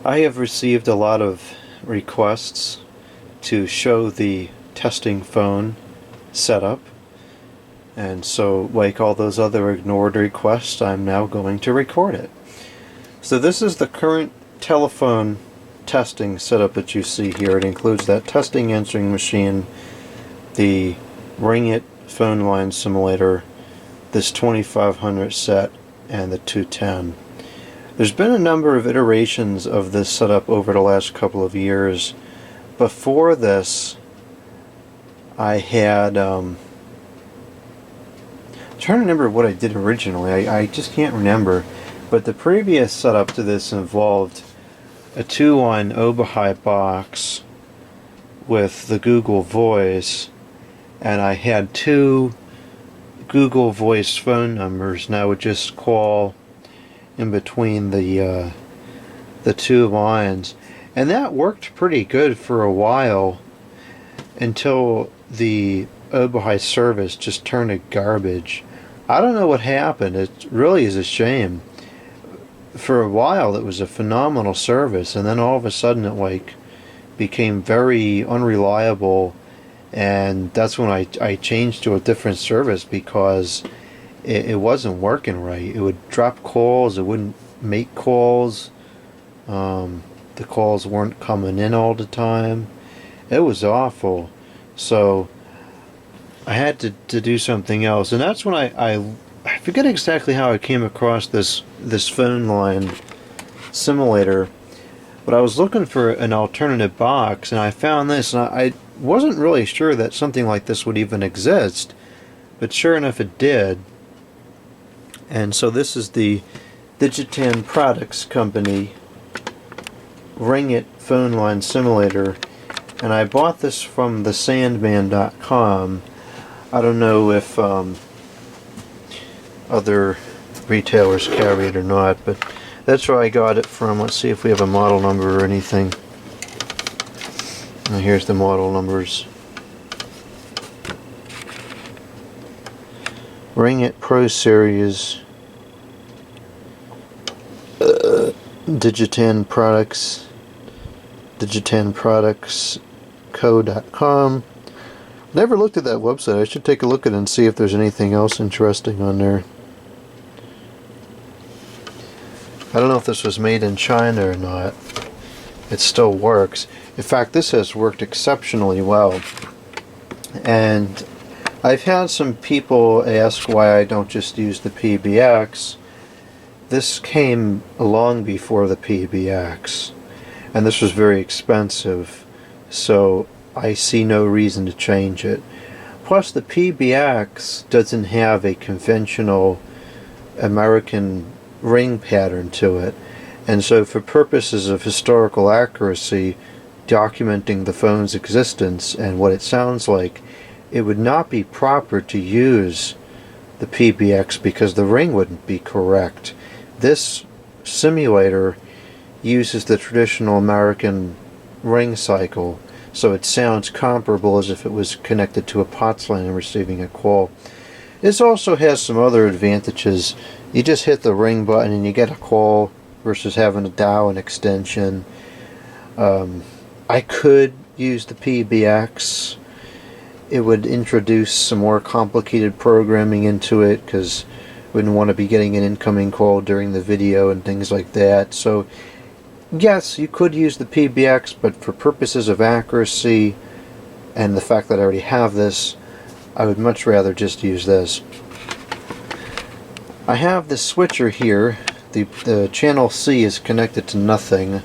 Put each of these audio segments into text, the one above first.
I have received a lot of requests to show the testing phone setup, and so like all those other ignored requests, I'm now going to record it. So this is the current telephone testing setup that you see here. It includes that testing answering machine, the Ring It phone line simulator, this 2500 set, and the 210. There's been a number of iterations of this setup over the last couple of years. Before this, I had, I'm trying to remember what I did originally. I just can't remember. But the previous setup to this involved a 2-line Oberheim box with the Google Voice, and I had 2 Google Voice phone numbers, and I would just call in between the 2 lines, and that worked pretty good for a while until the Oberheim service just turned to garbage. I don't know what happened. It really is a shame. For a while it was a phenomenal service, and then all of a sudden it became very unreliable, and that's when I changed to a different service because it wasn't working right. It would drop calls, it wouldn't make calls, the calls weren't coming in all the time. It was awful. So I had to do something else, and that's when I forget exactly how I came across this phone line simulator, but I was looking for an alternative box, and I found this, and I wasn't really sure that something like this would even exist, but sure enough it did. And so this is the Digitan Products Company Ring It phone line simulator, and I bought this from thesandman.com. I don't know if other retailers carry it or not, but that's where I got it from. Let's see if we have a model number or anything. And here's the model numbers. Ring It Pro Series, Digitan Products, DigitanProductsCo.com. Never looked at that website. I should take a look at it and see if there's anything else interesting on there. I don't know if this was made in China or not. It still works. In fact, this has worked exceptionally well. And I've had some people ask why I don't just use the PBX. This came long before the PBX, and this was very expensive, so I see no reason to change it. Plus, the PBX doesn't have a conventional American ring pattern to it, and so for purposes of historical accuracy, documenting the phone's existence and what it sounds like, it would not be proper to use the PBX because the ring wouldn't be correct. This simulator uses the traditional American ring cycle, so it sounds comparable as if it was connected to a POTS line and receiving a call. This also has some other advantages. You just hit the ring button and you get a call versus having to dial an extension. I could use the PBX. It would introduce some more complicated programming into it because wouldn't want to be getting an incoming call during the video and things like that. So yes, you could use the PBX, but for purposes of accuracy and the fact that I already have this, I would much rather just use this. I have the switcher here. The channel C is connected to nothing.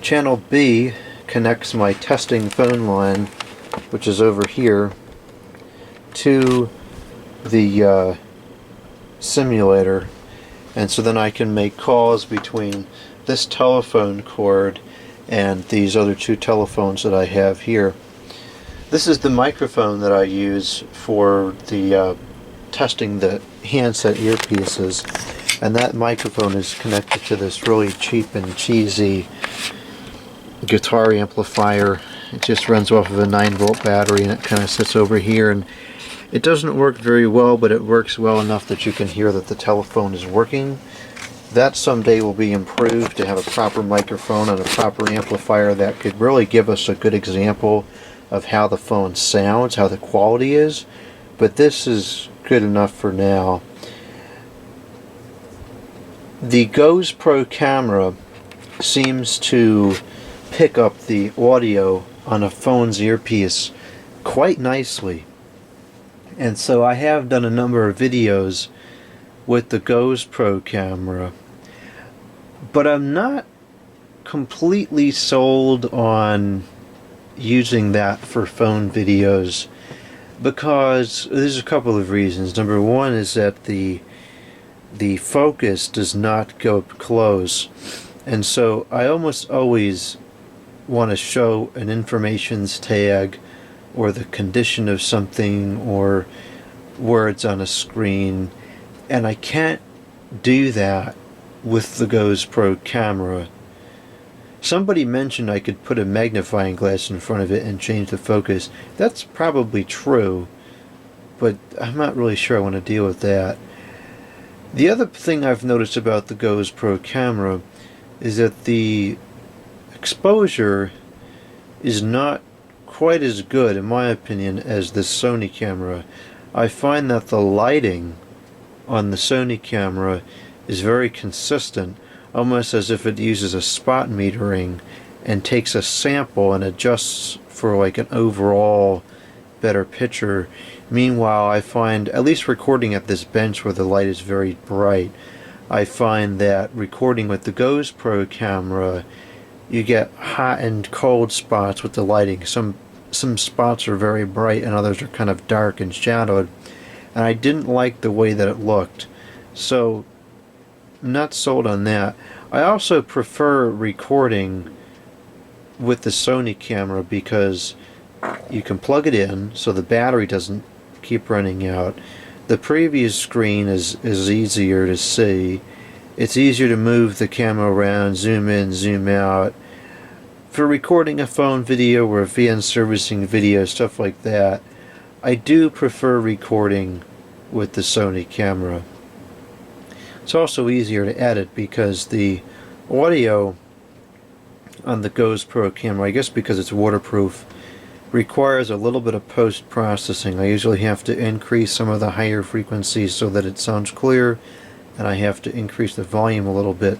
Channel B connects my testing phone line, which is over here, to the simulator, and so then I can make calls between this telephone cord and these other 2 telephones that I have here. This is the microphone that I use for the testing the handset earpieces, and that microphone is connected to this really cheap and cheesy guitar amplifier. It just runs off of a 9-volt battery, and it kind of sits over here, and it doesn't work very well, but it works well enough that you can hear that the telephone is working. that someday will be improved to have a proper microphone and a proper amplifier that could really give us a good example of how the phone sounds, how the quality is. But this is good enough for now. The Go's Pro camera seems to pick up the audio on a phone's earpiece quite nicely. And so I have done a number of videos with the Go's Pro camera, but I'm not completely sold on using that for phone videos, because there's a couple of reasons. Number one is that the focus does not go up close, and so I almost always want to show an informations tag or the condition of something or words on a screen, and I can't do that with the Go's Pro camera. Somebody mentioned I could put a magnifying glass in front of it and change the focus. That's probably true, but I'm not really sure I want to deal with that. The other thing I've noticed about the Go's Pro camera is that the exposure is not quite as good, in my opinion, as the Sony camera. I find that the lighting on the Sony camera is very consistent, almost as if it uses a spot metering and takes a sample and adjusts for like an overall better picture. Meanwhile, I find, at least recording at this bench where the light is very bright, I find that recording with the Go's Pro camera, you get hot and cold spots with the lighting. Some spots are very bright and others are kind of dark and shadowed, and I didn't like the way that it looked. So, I'm not sold on that. I also prefer recording with the Sony camera because you can plug it in so the battery doesn't keep running out. The preview screen is easier to see. It's easier to move the camera around, zoom in, zoom out. For recording a phone video or a VN servicing video, stuff like that, I do prefer recording with the Sony camera. It's also easier to edit because the audio on the Go's Pro camera, I guess because it's waterproof, requires a little bit of post-processing. I usually have to increase some of the higher frequencies so that it sounds clear, and I have to increase the volume a little bit.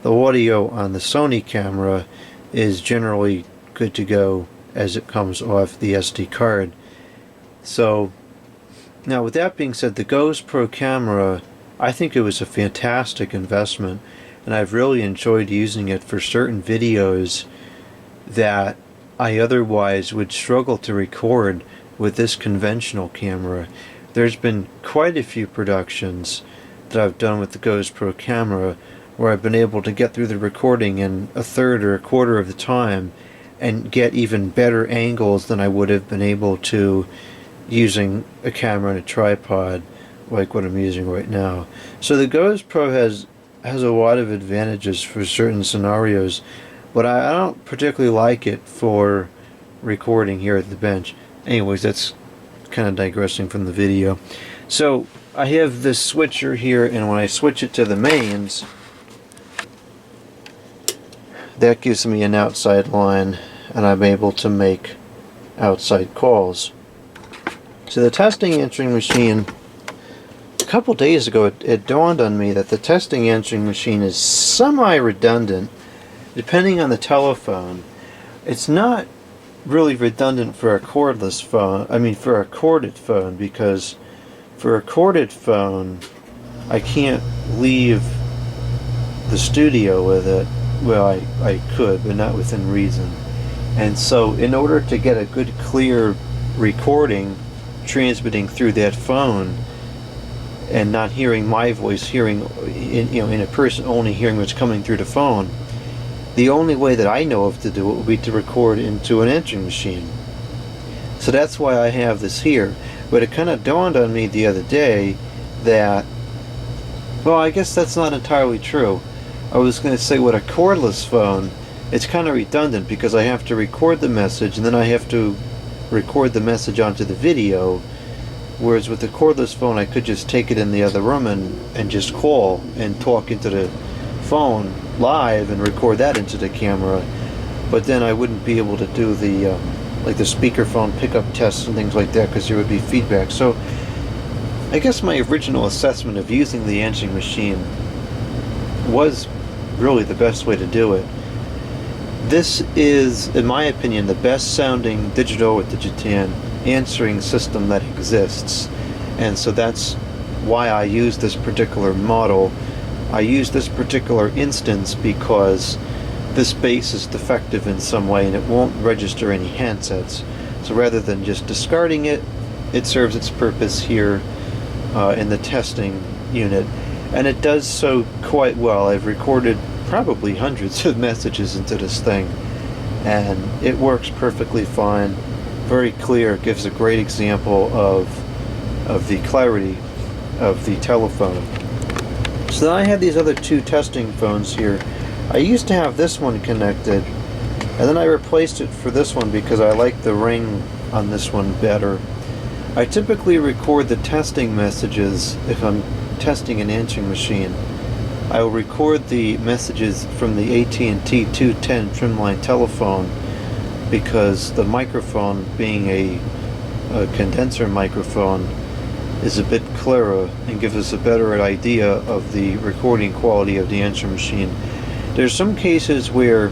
The audio on the Sony camera is generally good to go as it comes off the SD card. So, now with that being said, the Go's Pro camera, I think it was a fantastic investment, and I've really enjoyed using it for certain videos that I otherwise would struggle to record with this conventional camera. There's been quite a few productions that I've done with the Go's Pro camera where I've been able to get through the recording in a third or a quarter of the time and get even better angles than I would have been able to using a camera and a tripod like what I'm using right now. So the Go's Pro has a lot of advantages for certain scenarios, but I don't particularly like it for recording here at the bench. Anyways, that's kind of digressing from the video. So I have this switcher here, and when I switch it to the mains, that gives me an outside line, and I'm able to make outside calls. So the testing answering machine, a couple days ago it dawned on me that the testing answering machine is semi-redundant depending on the telephone. It's not really redundant for a cordless phone, for a corded phone, because for a corded phone I can't leave the studio with it. Well, I could, but not within reason. And so in order to get a good clear recording transmitting through that phone and not hearing my voice, in a person only hearing what's coming through the phone, the only way that I know of to do it would be to record into an answering machine. So that's why I have this here. But it kind of dawned on me the other day that, well, I guess that's not entirely true. I was going to say with a cordless phone, it's kind of redundant because I have to record the message and then I have to record the message onto the video, whereas with the cordless phone I could just take it in the other room and just call and talk into phone live and record that into the camera, but then I wouldn't be able to do the like the speakerphone pickup tests and things like that, because there would be feedback. So I guess my original assessment of using the answering machine was really the best way to do it. This is, in my opinion, the best sounding digital or digitan answering system that exists, and so that's why I use this particular model. I use this particular instance because this base is defective in some way and it won't register any handsets. So rather than just discarding it, it serves its purpose here in the testing unit, and it does so quite well. I've recorded probably hundreds of messages into this thing, and it works perfectly fine, very clear. It gives a great example of the clarity of the telephone. So then I had these other two testing phones here. I used to have this one connected, and then I replaced it for this one because I like the ring on this one better. I typically record the testing messages if I'm testing an answering machine. I will record the messages from the AT&T 210 trimline telephone because the microphone, being a condenser microphone, is a bit clearer and gives us a better idea of the recording quality of the answering machine. There's some cases where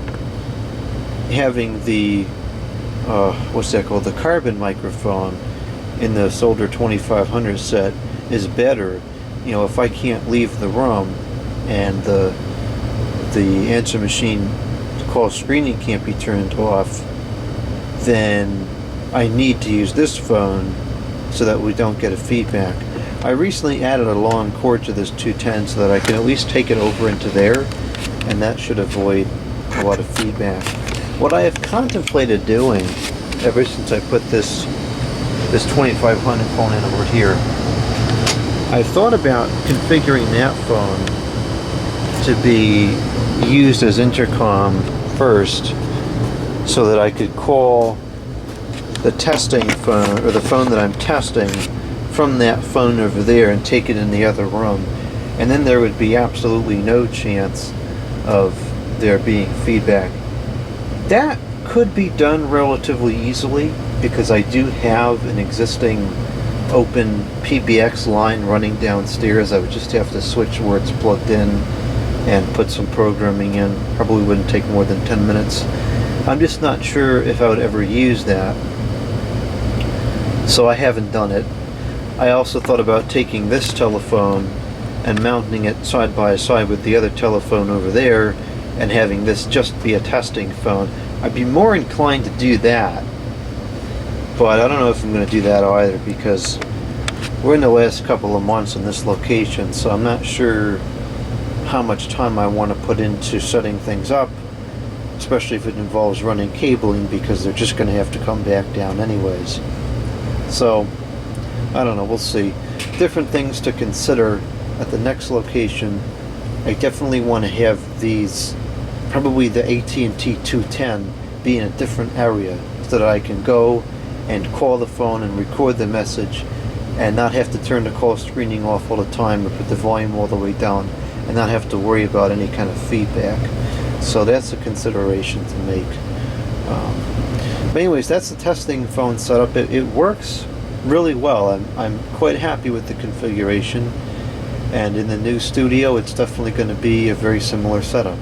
having the what's that called, the carbon microphone in the Solder 2500 set is better. You know, if I can't leave the room and the answer machine call screening can't be turned off, then I need to use this phone so that we don't get a feedback. I recently added a long cord to this 210 so that I can at least take it over into there, and that should avoid a lot of feedback. What I have contemplated doing ever since I put this 2500 phone in over here, I've thought about configuring that phone to be used as intercom first, so that I could call the testing phone, or the phone that I'm testing, from that phone over there and take it in the other room, and then there would be absolutely no chance of there being feedback. That could be done relatively easily because I do have an existing open PBX line running downstairs. I would just have to switch where it's plugged in and put some programming in. Probably wouldn't take more than 10 minutes. I'm just not sure if I would ever use that, so I haven't done it. I also thought about taking this telephone and mounting it side by side with the other telephone over there and having this just be a testing phone. I'd be more inclined to do that, but I don't know if I'm going to do that either because we're in the last couple of months in this location, so I'm not sure how much time I want to put into setting things up, especially if it involves running cabling, because they're just going to have to come back down anyways. So I don't know, we'll see. Different things to consider at the next location. I definitely want to have these, probably the AT&T 210, be in a different area so that I can go and call the phone and record the message and not have to turn the call screening off all the time or put the volume all the way down and not have to worry about any kind of feedback. So that's a consideration to make. But anyways, that's the testing phone setup. It works really well. I'm quite happy with the configuration, and in the new studio it's definitely going to be a very similar setup.